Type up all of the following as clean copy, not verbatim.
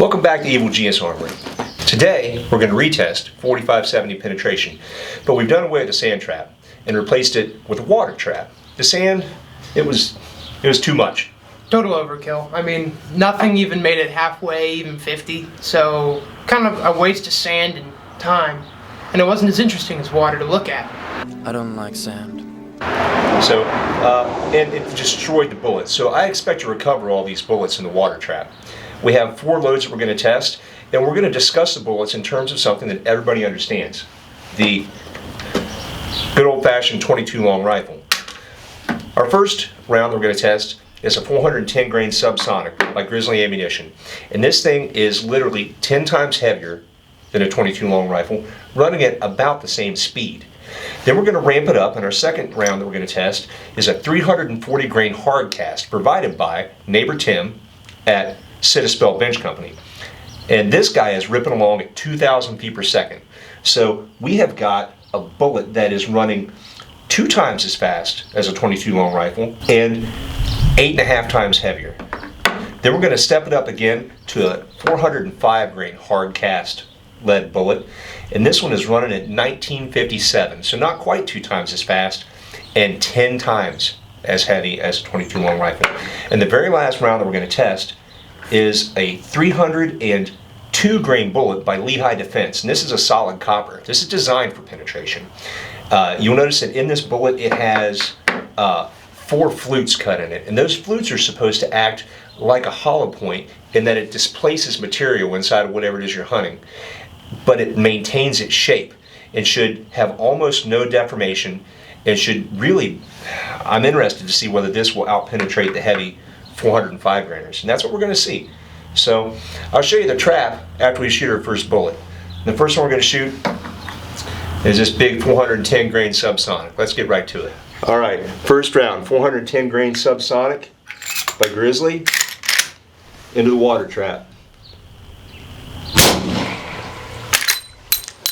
Welcome back to Evil Genius Armory. Today we're going to retest 4570 penetration, but we've done away with the sand trap and replaced it with a water trap. The sand, it was too much. Total overkill. I mean, nothing even made it halfway, even 50. So kind of a waste of sand and time, and it wasn't as interesting as water to look at. I don't like sand. So, and it destroyed the bullets. So I expect to recover all these bullets in the water trap. We have 4 loads that we're going to test, and we're going to discuss the bullets in terms of something that everybody understands. The good old-fashioned 22 long rifle. Our first round that we're going to test is a 410 grain subsonic by Grizzly ammunition. And this thing is literally 10 times heavier than a 22 long rifle, running at about the same speed. Then we're going to ramp it up, and our second round that we're going to test is a 340 grain hard cast provided by neighbor Tim at Citispel Bench Company. And this guy is ripping along at 2,000 feet per second. So we have got a bullet that is running 2 times as fast as a 22 long rifle and 8.5 times heavier. Then we're going to step it up again to a 405 grain hard cast lead bullet, and this one is running at 1957, so not quite 2 times as fast and 10 times as heavy as a 22 long rifle. And the very last round that we're going to test is a 302 grain bullet by Lehigh Defense, and this is a solid copper. This is designed for penetration. You'll notice that in this bullet it has 4 flutes cut in it, and those flutes are supposed to act like a hollow point in that it displaces material inside of whatever it is you're hunting, but it maintains its shape and should have almost no deformation and should really, I'm interested to see whether this will outpenetrate the heavy 405 grainers, and that's what we're going to see. So I'll show you the trap after we shoot our first bullet. The first one we're going to shoot is this big 410 grain subsonic. Let's get right to it. All right, first round, 410 grain subsonic by Grizzly into the water trap.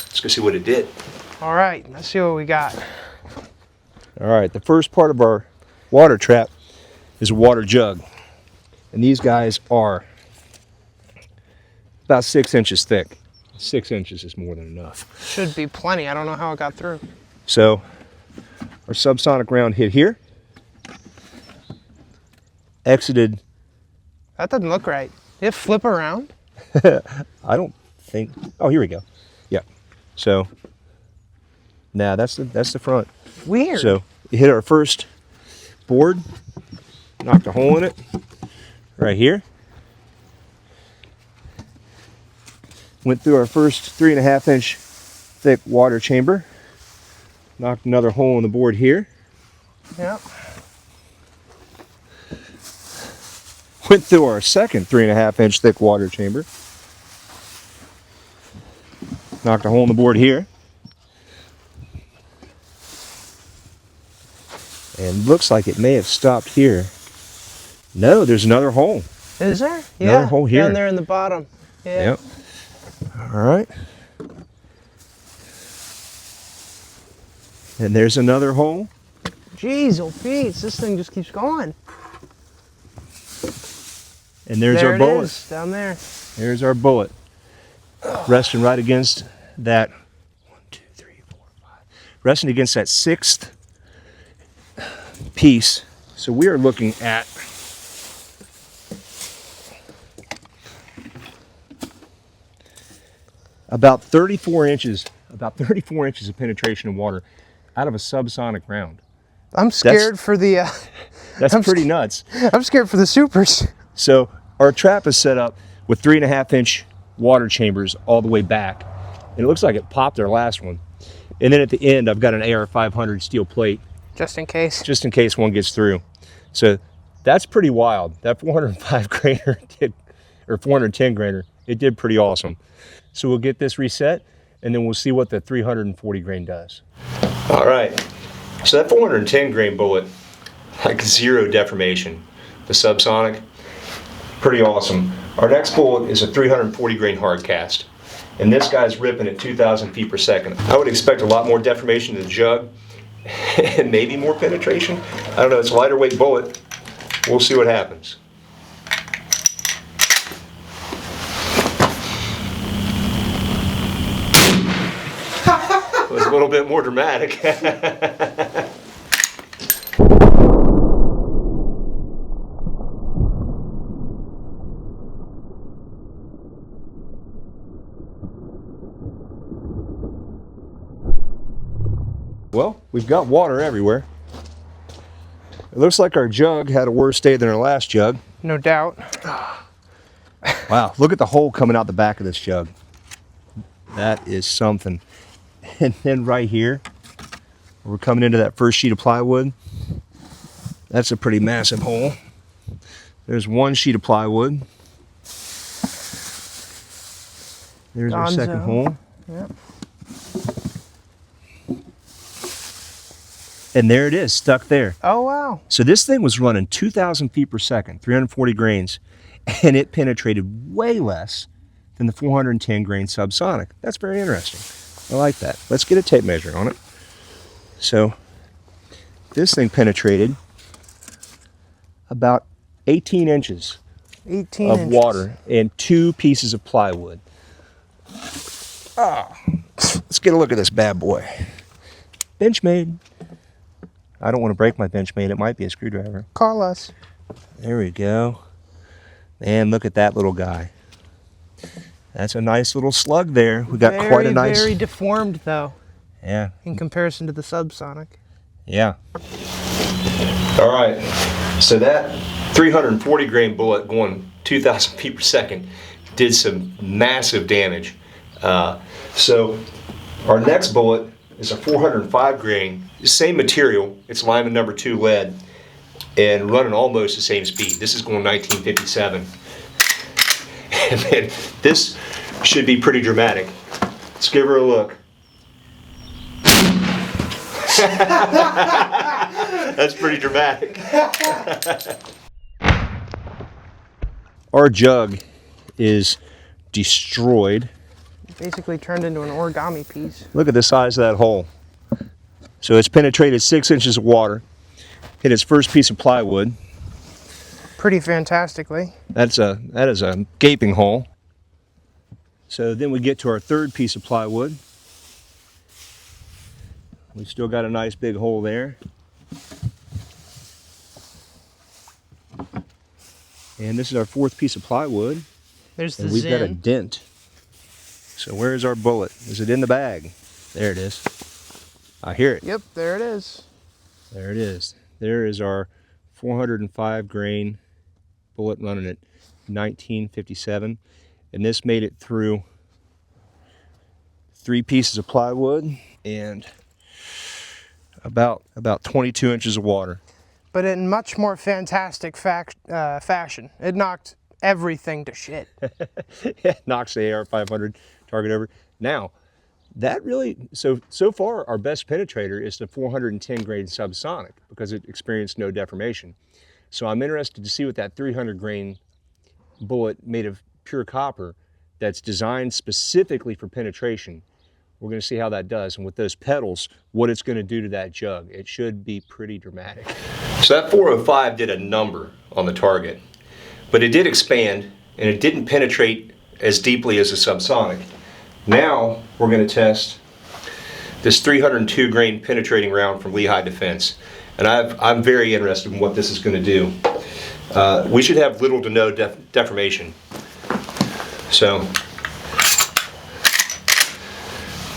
Let's go see what it did. All right, let's see what we got. All right, the first part of our water trap is a water jug. And these guys are about 6 inches thick. 6 inches is more than enough. Should be plenty. I don't know how it got through. So our subsonic round hit here, exited. That doesn't look right. Did it flip around? I don't think. Oh, here we go. Yeah. So now that's the front. Weird. So it hit our first board, knocked a hole in it right here. Went through our first 3.5 inch thick water chamber. Knocked another hole in the board here. Yep. Went through our second 3.5 inch thick water chamber. Knocked a hole in the board here. And looks like it may have stopped here. No, there's another hole. Is there? Yeah. Another hole here. Down there in the bottom. Yeah. Yep. All right. And there's another hole. Jeez, oh Pete, this thing just keeps going. And there's There our it bullet. is, down there. There's our bullet. Resting right against that 1, 2, 3, 4, 5. Resting against that 6th piece. So we are looking at about 34 inches of penetration of water out of a subsonic round. I'm scared for the That's pretty nuts. I'm scared for the supers. So our trap is set up with 3.5 inch water chambers all the way back, and it looks like it popped our last one. And then at the end I've got an AR 500 steel plate Just in case. just in case one gets through. So that's pretty wild. That 405 grainer did, or 410 grainer, it did pretty awesome. So we'll get this reset, and then we'll see what the 340 grain does. All right, so that 410 grain bullet, like 0 deformation. The subsonic, pretty awesome. Our next bullet is a 340 grain hard cast, and this guy's ripping at 2,000 feet per second. I would expect a lot more deformation to the jug, and maybe more penetration. I don't know, it's a lighter weight bullet. We'll see what happens. a little bit more dramatic. Well, we've got water everywhere. It looks like our jug had a worse day than our last jug. No doubt. Wow, look at the hole coming out the back of this jug. That is something. And then right here, we're coming into that first sheet of plywood. That's a pretty massive hole. There's one sheet of plywood. There's our second hole. Yep. And there it is, stuck there. Oh, wow. So this thing was running 2,000 feet per second, 340 grains, and it penetrated way less than the 410 grain subsonic. That's very interesting. I like that. Let's get a tape measure on it. So this thing penetrated about 18 inches 18 of inches. water and 2 pieces of plywood. Let's get a look at this bad boy. Benchmade. I don't want to break my Benchmade. It might be a screwdriver. Call us. There we go. And look at that little guy. That's a nice little slug there. We got quite a nice... Very deformed, though, Yeah. in comparison to the subsonic. Yeah. All right. So that 340 grain bullet going 2,000 feet per second did some massive damage. So our next bullet is a 405 grain, same material. It's Lyman number 2 lead and running almost the same speed. This is going 1957. And then this should be pretty dramatic. Let's give her a look. That's pretty dramatic. Our jug is destroyed. Basically turned into an origami piece. Look at the size of that hole. So it's penetrated 6 inches of water, hit its first piece of plywood. Pretty fantastically. That is a gaping hole. So then we get to our third piece of plywood. We've still got a nice big hole there. And this is our fourth piece of plywood. There's the And we've got a Zen. dent. So where's our bullet? Is it in the bag? There it is. I hear it. Yep, there it is. There it is. There is our 405 grain bullet running at 1957. And this made it through 3 pieces of plywood and about 22 inches of water. But in much more fantastic fashion. It knocked everything to shit. It knocks the AR-500 target over. Now, that really, so far our best penetrator is the 410 grain subsonic because it experienced no deformation. So I'm interested to see what that 300 grain bullet made of pure copper that's designed specifically for penetration. We're going to see how that does, and with those pedals, what it's going to do to that jug. It should be pretty dramatic. So that 405 did a number on the target, but it did expand, and it didn't penetrate as deeply as a subsonic. Now we're going to test this 302 grain penetrating round from Lehigh Defense, and I'm very interested in what this is going to do. We should have little to no deformation. So,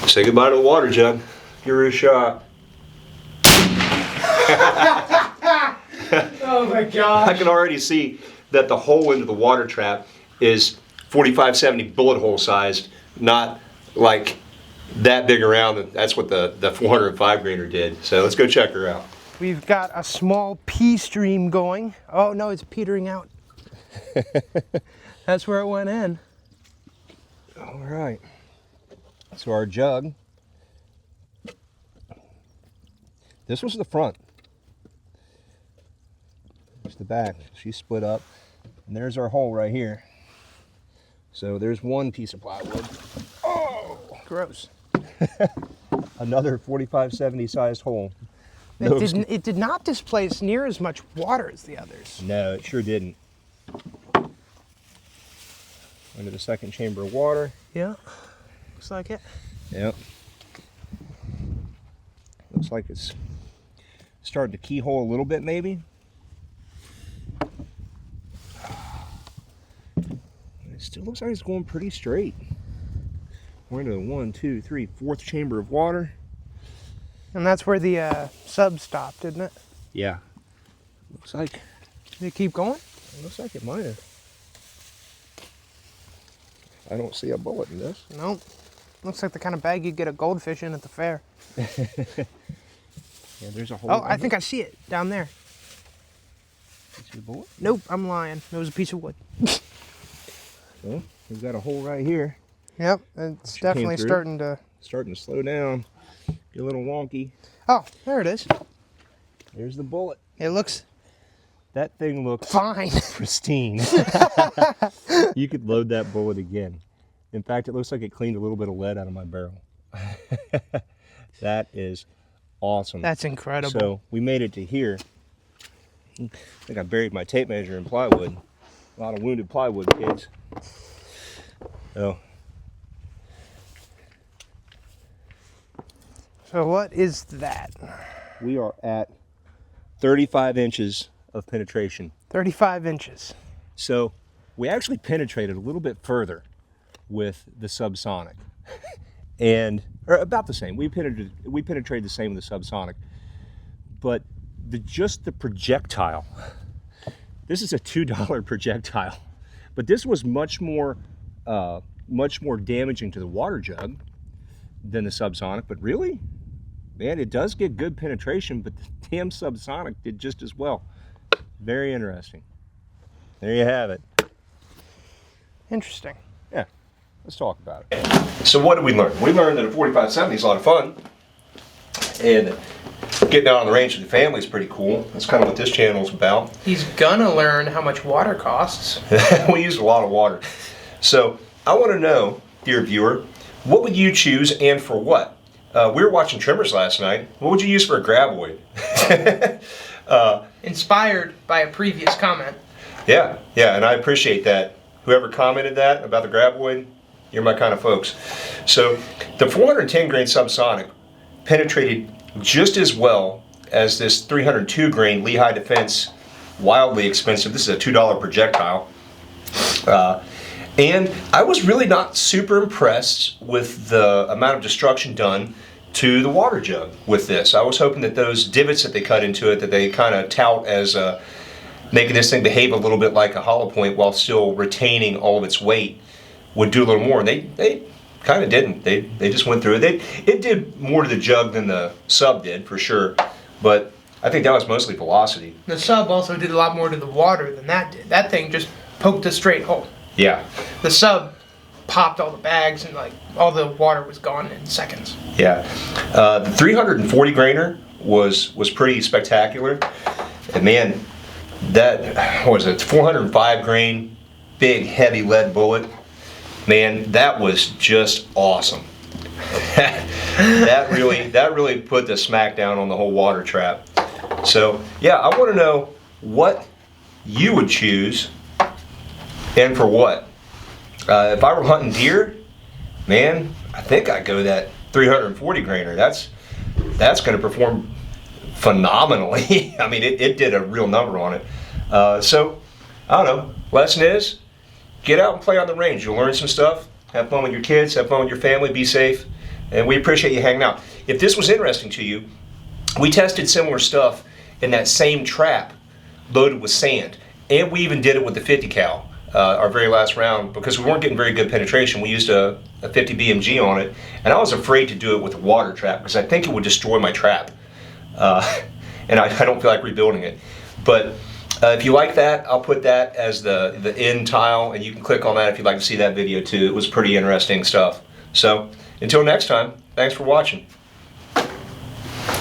say goodbye to the water jug. Give her a shot. Oh my gosh. I can already see that the hole into the water trap is 4570 bullet hole sized, not like that big around. That's what the 405 grainer did. So let's go check her out. We've got a small pea stream going. Oh no, it's petering out. That's where it went in. All right. So our jug, this was the front. There's the back. She split up. And there's our hole right here. So there's one piece of plywood. Oh, gross. Another 4570 sized hole. It did not displace near as much water as the others. No, it sure didn't. Into the second chamber of water. Yeah, looks like it. Yep. Looks like it's starting to keyhole a little bit, maybe. It still looks like it's going pretty straight. We're into the 1, 2, 3, 4th chamber of water. And that's where the sub stopped, isn't it? Yeah. Looks like. Did it keep going? It looks like it might have. I don't see a bullet in this. Nope. Looks like the kind of bag you get a goldfish in at the fair. Yeah, there's a hole. Oh, I think I see it down there. You see the bullet? Nope, I'm lying. It was a piece of wood. Well, we've got a hole right here. Yep, it's definitely starting to slow down, get a little wonky. Oh, there it is. There's the bullet. It looks. That thing looks fine. Pristine. You could load that bullet again. In fact, it looks like it cleaned a little bit of lead out of my barrel. That is awesome. That's incredible. So we made it to here. I think I buried my tape measure in plywood. A lot of wounded plywood kids. So what is that? we are at 35 inches of penetration. 35 inches. So we actually penetrated a little bit further with the subsonic. Or about the same. We penetrated the same with the subsonic. But just the projectile. This is a $2 projectile. But this was much more damaging to the water jug than the subsonic. But really, man, it does get good penetration, but the damn subsonic did just as well. Very interesting. There you have it. Interesting. Yeah, let's talk about it. So what did we learn? We learned that a 45-70 is a lot of fun. And getting out on the range with the family is pretty cool. That's kind of what this channel is about. He's gonna learn how much water costs. We use a lot of water. So I want to know, dear viewer, what would you choose and for what? We were watching Trimmers last night. What would you use for a graboid? Inspired by a previous comment. Yeah, and I appreciate that. Whoever commented that about the graboid, you're my kind of folks. So the 410 grain subsonic penetrated just as well as this 302 grain Lehigh Defense, wildly expensive. This is a $2 projectile. And I was really not super impressed with the amount of destruction done to the water jug with this. I was hoping that those divots that they cut into it, that they kind of tout as making this thing behave a little bit like a hollow point while still retaining all of its weight, would do a little more. And they kind of didn't. They just went through it. It did more to the jug than the sub did, for sure. But I think that was mostly velocity. The sub also did a lot more to the water than that did. That thing just poked a straight hole. Yeah. The sub popped all the bags and like all the water was gone in seconds. Yeah. The 340 grainer was pretty spectacular. And man, that, what was it, 405 grain, big heavy lead bullet. Man, that was just awesome. that really put the smack down on the whole water trap. So yeah, I want to know what you would choose and for what. If I were hunting deer, man, I think I'd go that 340 grainer. That's going to perform phenomenally. I mean, it did a real number on it. So I don't know. Lesson is, get out and play on the range. You'll learn some stuff. Have fun with your kids. Have fun with your family. Be safe. And we appreciate you hanging out. If this was interesting to you, we tested similar stuff in that same trap loaded with sand. And we even did it with the 50 cal, our very last round, because we weren't getting very good penetration. We used a 50 BMG on it. And I was afraid to do it with a water trap because I think it would destroy my trap. And I don't feel like rebuilding it. But if you like that, I'll put that as the end tile, and you can click on that if you'd like to see that video too. It was pretty interesting stuff. So until next time, thanks for watching.